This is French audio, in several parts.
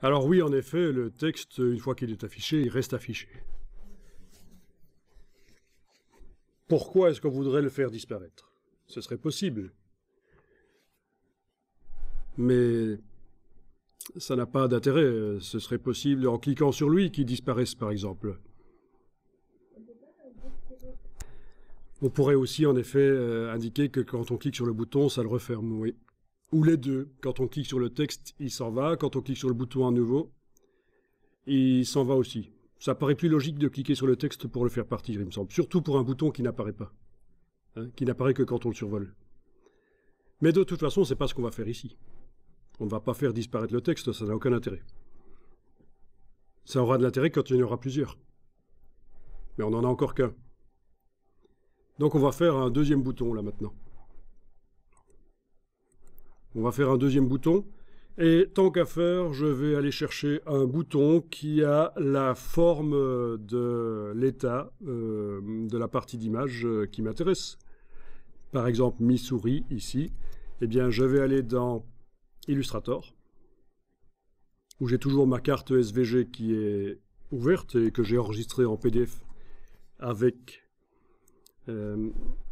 Alors oui, en effet, le texte, une fois qu'il est affiché, il reste affiché. Pourquoi est-ce qu'on voudrait le faire disparaître? Ce serait possible. Mais ça n'a pas d'intérêt. Ce serait possible en cliquant sur lui qu'il disparaisse, par exemple. On pourrait aussi, en effet, indiquer que quand on clique sur le bouton, ça le referme, oui. Ou les deux. Quand on clique sur le texte, il s'en va. Quand on clique sur le bouton à nouveau, il s'en va aussi. Ça paraît plus logique de cliquer sur le texte pour le faire partir, il me semble. Surtout pour un bouton qui n'apparaît pas. Hein, qui n'apparaît que quand on le survole. Mais de toute façon, c'est pas ce qu'on va faire ici. On ne va pas faire disparaître le texte, ça n'a aucun intérêt. Ça aura de l'intérêt quand il y en aura plusieurs. Mais on n'en a encore qu'un. Donc on va faire un deuxième bouton, là, maintenant. On va faire un deuxième bouton. Et tant qu'à faire, je vais aller chercher un bouton qui a la forme de l'état de la partie d'image qui m'intéresse. Par exemple, mi souris, ici. Eh bien, je vais aller dans Illustrator, où j'ai toujours ma carte SVG qui est ouverte et que j'ai enregistrée en PDF avec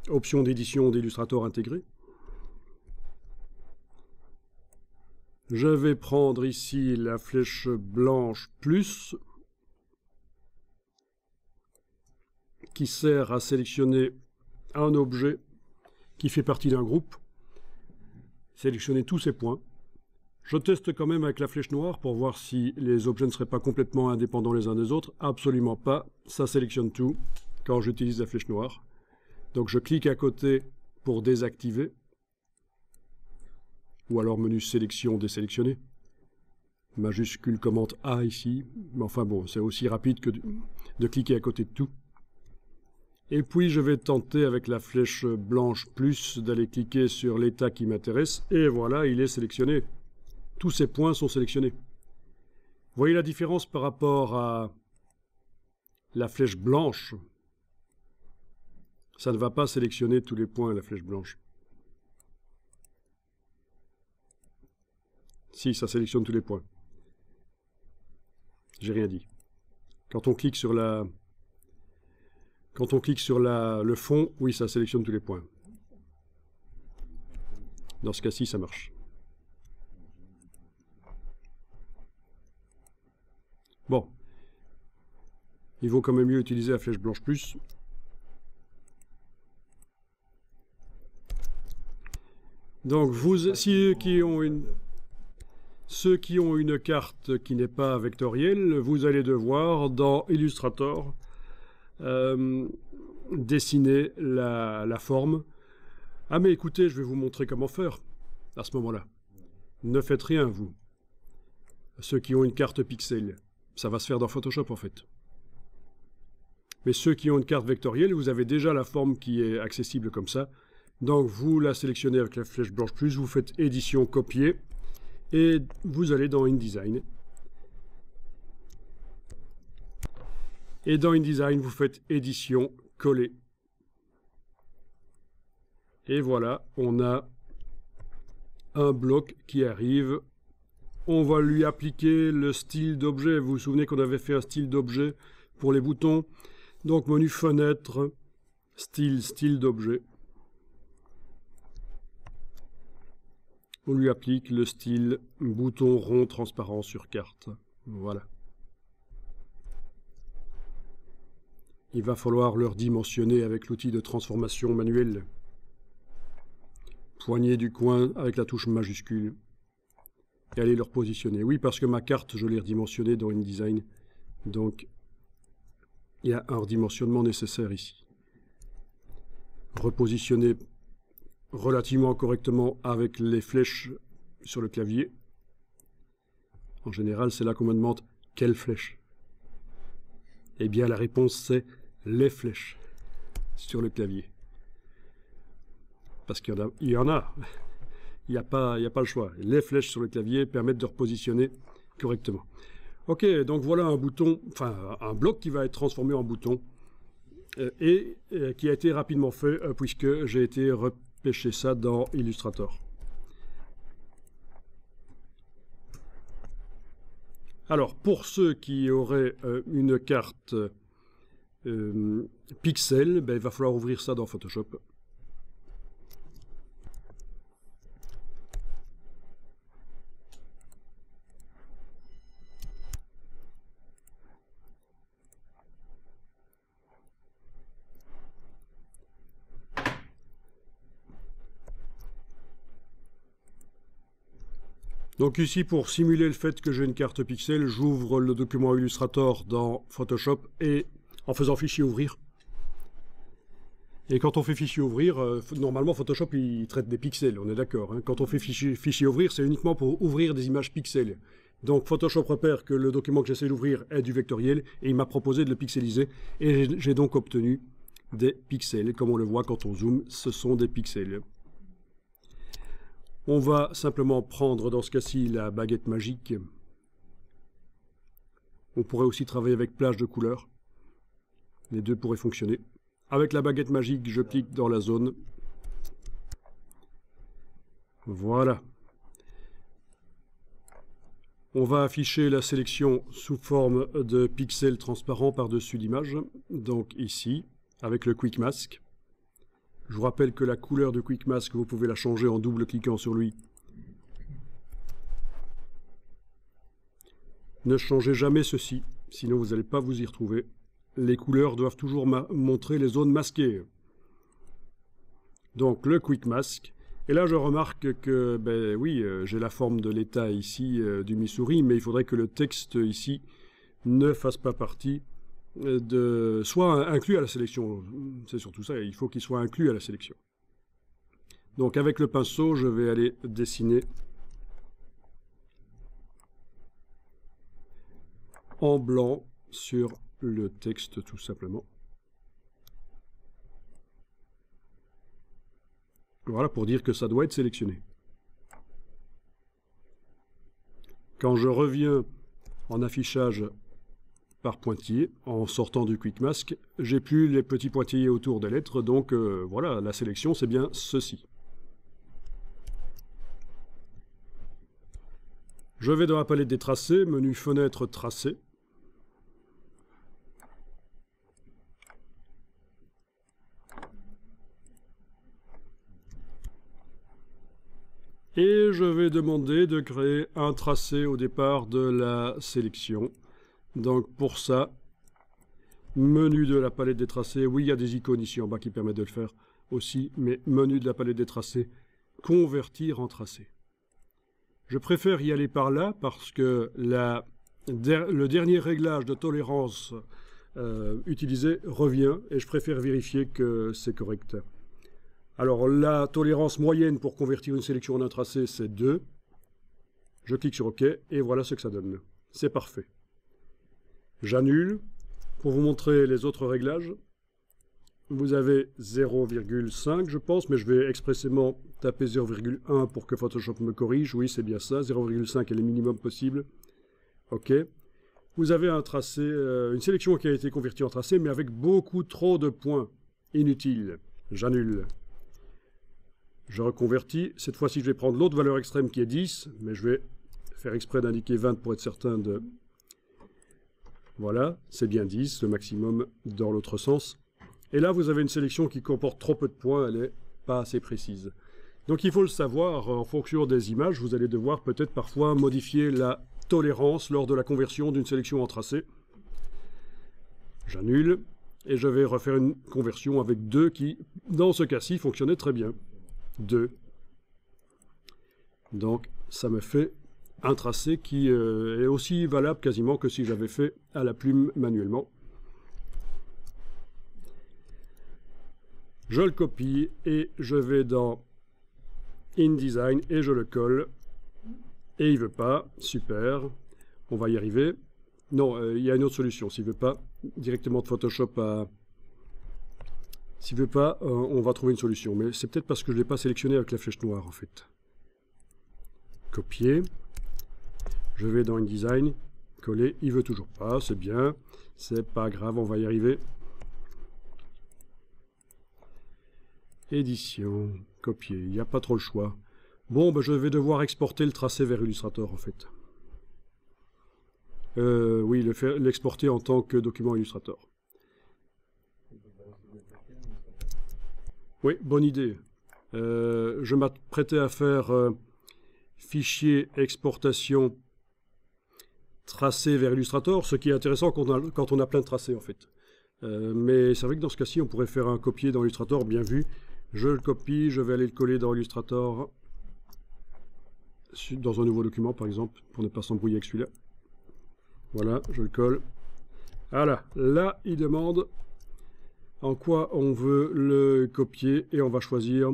option d'édition d'Illustrator intégrée. Je vais prendre ici la flèche blanche plus, qui sert à sélectionner un objet qui fait partie d'un groupe, sélectionner tous ces points. Je teste quand même avec la flèche noire pour voir si les objets ne seraient pas complètement indépendants les uns des autres. Absolument pas, ça sélectionne tout quand j'utilise la flèche noire. Donc je clique à côté pour désactiver. Ou alors menu sélection désélectionner. Majuscule commande A ici. Mais enfin bon, c'est aussi rapide que de cliquer à côté de tout. Et puis je vais tenter avec la flèche blanche plus d'aller cliquer sur l'état qui m'intéresse. Et voilà, il est sélectionné. Tous ces points sont sélectionnés. Vous voyez la différence par rapport à la flèche blanche? Ça ne va pas sélectionner tous les points, la flèche blanche. Si, ça sélectionne tous les points. J'ai rien dit. Quand on clique sur le fond, oui, ça sélectionne tous les points. Dans ce cas-ci, ça marche. Bon. Il vaut quand même mieux utiliser la flèche blanche plus. Donc, ceux qui ont une carte qui n'est pas vectorielle, vous allez devoir, dans Illustrator, dessiner la forme. Ah mais écoutez, je vais vous montrer comment faire à ce moment-là. Ne faites rien, vous. Ceux qui ont une carte pixel, ça va se faire dans Photoshop en fait. Mais ceux qui ont une carte vectorielle, vous avez déjà la forme qui est accessible comme ça. Donc vous la sélectionnez avec la flèche blanche plus, vous faites édition, copier, et vous allez dans InDesign. Et dans InDesign, vous faites édition, coller. Et voilà, on a un bloc qui arrive. On va lui appliquer le style d'objet. Vous vous souvenez qu'on avait fait un style d'objet pour les boutons. Donc menu fenêtre, style d'objet. On lui applique le style bouton rond transparent sur carte. Voilà. Il va falloir le redimensionner avec l'outil de transformation manuelle. Poignée du coin avec la touche majuscule. Et aller le repositionner. Oui, parce que ma carte, je l'ai redimensionnée dans InDesign. Donc, il y a un redimensionnement nécessaire ici. Repositionner relativement correctement avec les flèches sur le clavier. En général, c'est là qu'on me demande quelle flèche. Eh bien, la réponse, c'est les flèches sur le clavier. Parce qu'il y en a. Il n'y a pas le choix. Les flèches sur le clavier permettent de repositionner correctement. Ok, donc voilà un bouton, enfin un bloc qui va être transformé en bouton et qui a été rapidement fait puisque j'ai été repêcher ça dans Illustrator. Alors, pour ceux qui auraient une carte pixel, ben, il va falloir ouvrir ça dans Photoshop. Donc ici, pour simuler le fait que j'ai une carte pixel, j'ouvre le document Illustrator dans Photoshop et en faisant fichier ouvrir. Et quand on fait fichier ouvrir, normalement Photoshop il traite des pixels, on est d'accord. Hein. Quand on fait fichier ouvrir, c'est uniquement pour ouvrir des images pixels. Donc Photoshop repère que le document que j'essaie d'ouvrir est du vectoriel et il m'a proposé de le pixeliser. Et j'ai donc obtenu des pixels. Comme on le voit quand on zoome, ce sont des pixels. On va simplement prendre dans ce cas-ci la baguette magique. On pourrait aussi travailler avec plage de couleurs. Les deux pourraient fonctionner. Avec la baguette magique, je clique dans la zone. Voilà. On va afficher la sélection sous forme de pixels transparents par-dessus l'image. Donc ici, avec le Quick Mask. Je vous rappelle que la couleur de Quick Mask, vous pouvez la changer en double-cliquant sur lui. Ne changez jamais ceci, sinon vous n'allez pas vous y retrouver. Les couleurs doivent toujours montrer les zones masquées. Donc le Quick Mask. Et là je remarque que, ben oui, j'ai la forme de l'état ici du Missouri, mais il faudrait que le texte ici ne fasse pas partie soit inclus à la sélection. C'est surtout ça, il faut qu'il soit inclus à la sélection. Donc avec le pinceau, je vais aller dessiner en blanc sur le texte tout simplement. Voilà, pour dire que ça doit être sélectionné. Quand je reviens en affichage par pointillé, en sortant du Quick Mask, j'ai plus les petits pointillés autour des lettres, donc voilà, la sélection c'est bien ceci. Je vais dans la palette des tracés, menu fenêtre tracé. Et je vais demander de créer un tracé au départ de la sélection. Donc pour ça, menu de la palette des tracés, oui il y a des icônes ici en bas qui permettent de le faire aussi, mais menu de la palette des tracés, convertir en tracé. Je préfère y aller par là parce que le dernier réglage de tolérance utilisé revient et je préfère vérifier que c'est correct. Alors la tolérance moyenne pour convertir une sélection en un tracé c'est 2. Je clique sur OK et voilà ce que ça donne. C'est parfait. J'annule. Pour vous montrer les autres réglages, vous avez 0,5 je pense, mais je vais expressément taper 0,1 pour que Photoshop me corrige. Oui, c'est bien ça, 0,5 est le minimum possible. OK. Vous avez un tracé, une sélection qui a été convertie en tracé, mais avec beaucoup trop de points inutiles. J'annule. Je reconvertis. Cette fois-ci, je vais prendre l'autre valeur extrême qui est 10, mais je vais faire exprès d'indiquer 20 pour être certain de... Voilà, c'est bien 10, le maximum dans l'autre sens. Et là, vous avez une sélection qui comporte trop peu de points, elle n'est pas assez précise. Donc il faut le savoir, en fonction des images, vous allez devoir peut-être parfois modifier la tolérance lors de la conversion d'une sélection en tracé. J'annule, et je vais refaire une conversion avec 2 qui, dans ce cas-ci, fonctionnait très bien. 2. Donc ça me fait un tracé qui est aussi valable quasiment que si j'avais fait à la plume manuellement. Je le copie et je vais dans InDesign et je le colle. Et il ne veut pas, super, on va y arriver. Non, il y a une autre solution, s'il ne veut pas, directement de Photoshop à... S'il ne veut pas, on va trouver une solution. Mais c'est peut-être parce que je ne l'ai pas sélectionné avec la flèche noire en fait. Copier. Je vais dans InDesign, coller, il veut toujours pas, c'est bien, c'est pas grave, on va y arriver. Édition, copier, il n'y a pas trop le choix. Bon, ben, je vais devoir exporter le tracé vers Illustrator en fait. Oui, l'exporter en tant que document Illustrator. Oui, bonne idée. Je m'apprêtais à faire fichier exportation tracé vers Illustrator, ce qui est intéressant quand on a plein de tracés en fait. Mais c'est vrai que dans ce cas-ci, on pourrait faire un copier dans Illustrator, bien vu. Je le copie, je vais aller le coller dans Illustrator, dans un nouveau document par exemple, pour ne pas s'embrouiller avec celui-là. Voilà, je le colle. Voilà, là, il demande en quoi on veut le copier et on va choisir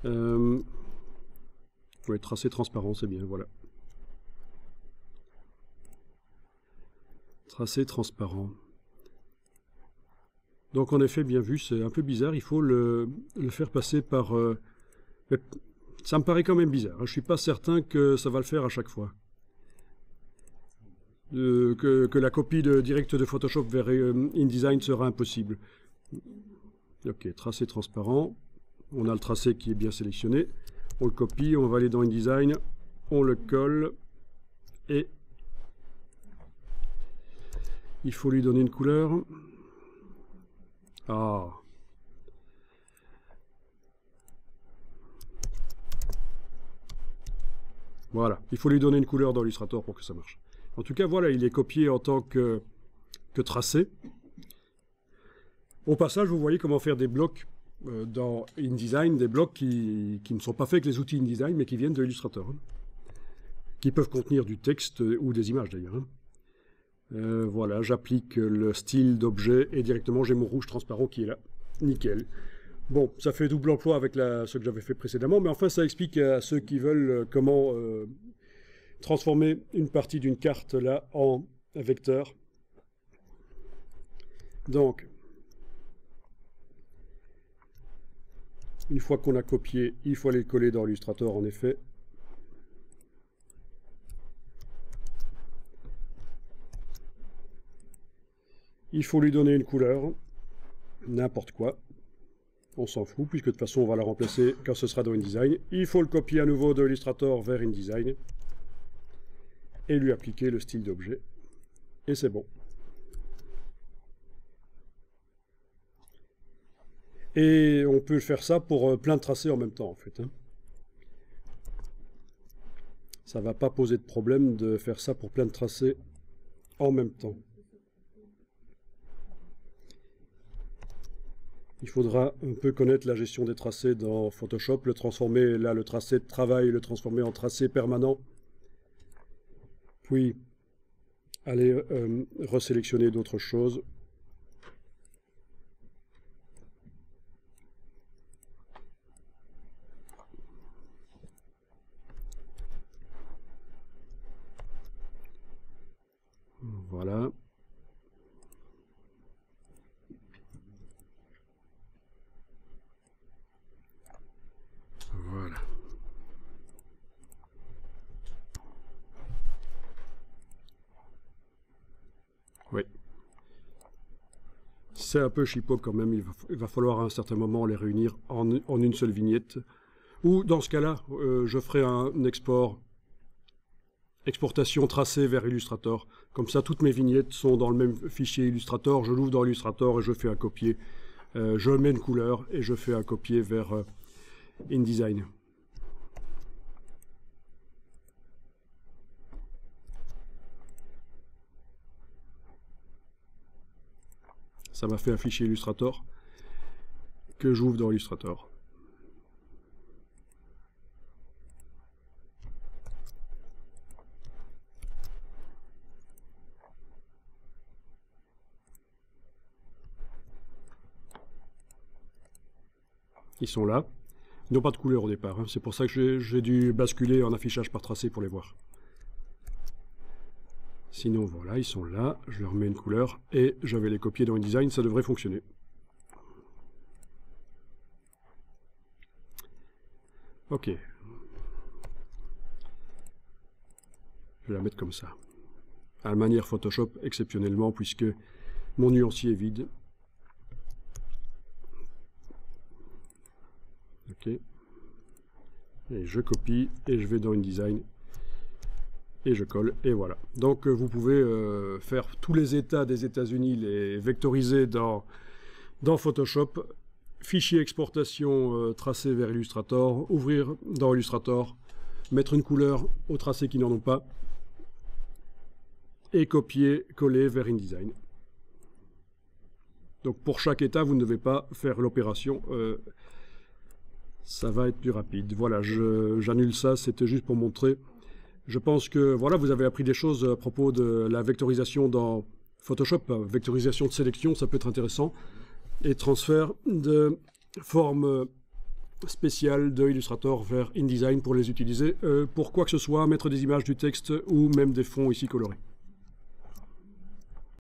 ouais, tracé transparent, c'est bien, voilà. Tracé transparent. Donc en effet, bien vu, c'est un peu bizarre, il faut le faire passer par... ça me paraît quand même bizarre, hein. Je ne suis pas certain que ça va le faire à chaque fois. Que la copie directe de Photoshop vers InDesign sera impossible. Ok, tracé transparent. On a le tracé qui est bien sélectionné. On le copie, on va aller dans InDesign, on le colle et il faut lui donner une couleur. Ah. Voilà, il faut lui donner une couleur dans Illustrator pour que ça marche. En tout cas, voilà, il est copié en tant que tracé. Au passage, vous voyez comment faire des blocs dans InDesign, des blocs qui ne sont pas faits avec les outils InDesign, mais qui viennent de Illustrator, hein, qui peuvent contenir du texte ou des images d'ailleurs. Hein. Voilà, j'applique le style d'objet et directement j'ai mon rouge transparent qui est là. Nickel. Bon, ça fait double emploi avec ce que j'avais fait précédemment, mais enfin ça explique à ceux qui veulent comment transformer une partie d'une carte là en vecteur. Donc, une fois qu'on a copié, il faut aller le coller dans Illustrator en effet. Il faut lui donner une couleur, n'importe quoi. On s'en fout, puisque de toute façon on va la remplacer quand ce sera dans InDesign. Il faut le copier à nouveau de Illustrator vers InDesign. Et lui appliquer le style d'objet. Et c'est bon. Et on peut faire ça pour plein de tracés en même temps, en fait. Hein. Ça ne va pas poser de problème de faire ça pour plein de tracés en même temps. Il faudra un peu connaître la gestion des tracés dans Photoshop, le transformer, là, le tracé de travail, le transformer en tracé permanent. Puis, aller resélectionner d'autres choses. Voilà. Voilà. Oui. C'est un peu chipot quand même, il va falloir à un certain moment les réunir en une seule vignette. Ou dans ce cas-là, je ferai un exportation tracée vers Illustrator. Comme ça, toutes mes vignettes sont dans le même fichier Illustrator, je l'ouvre dans Illustrator et je fais un copier. Je mets une couleur et je fais un copier vers InDesign. Ça m'a fait un fichier Illustrator que j'ouvre dans Illustrator. Ils sont là. Ils n'ont pas de couleur au départ. Hein. C'est pour ça que j'ai dû basculer en affichage par tracé pour les voir. Sinon, voilà, ils sont là. Je leur mets une couleur et je vais les copier dans InDesign. Ça devrait fonctionner. Ok. Je vais la mettre comme ça. À la manière Photoshop, exceptionnellement, puisque mon nuancier est vide. Ok. Et je copie et je vais dans InDesign. et je colle, et voilà. Donc vous pouvez faire tous les États des États-Unis, les vectoriser dans Photoshop, fichier exportation tracé vers Illustrator, ouvrir dans Illustrator, mettre une couleur aux tracés qui n'en ont pas, et copier, coller vers InDesign. Donc pour chaque état, vous ne devez pas faire l'opération, ça va être plus rapide. Voilà, j'annule ça, c'était juste pour montrer. Je pense que voilà, vous avez appris des choses à propos de la vectorisation dans Photoshop, vectorisation de sélection, ça peut être intéressant, et transfert de formes spéciales de Illustrator vers InDesign pour les utiliser pour quoi que ce soit, mettre des images, du texte ou même des fonds ici colorés.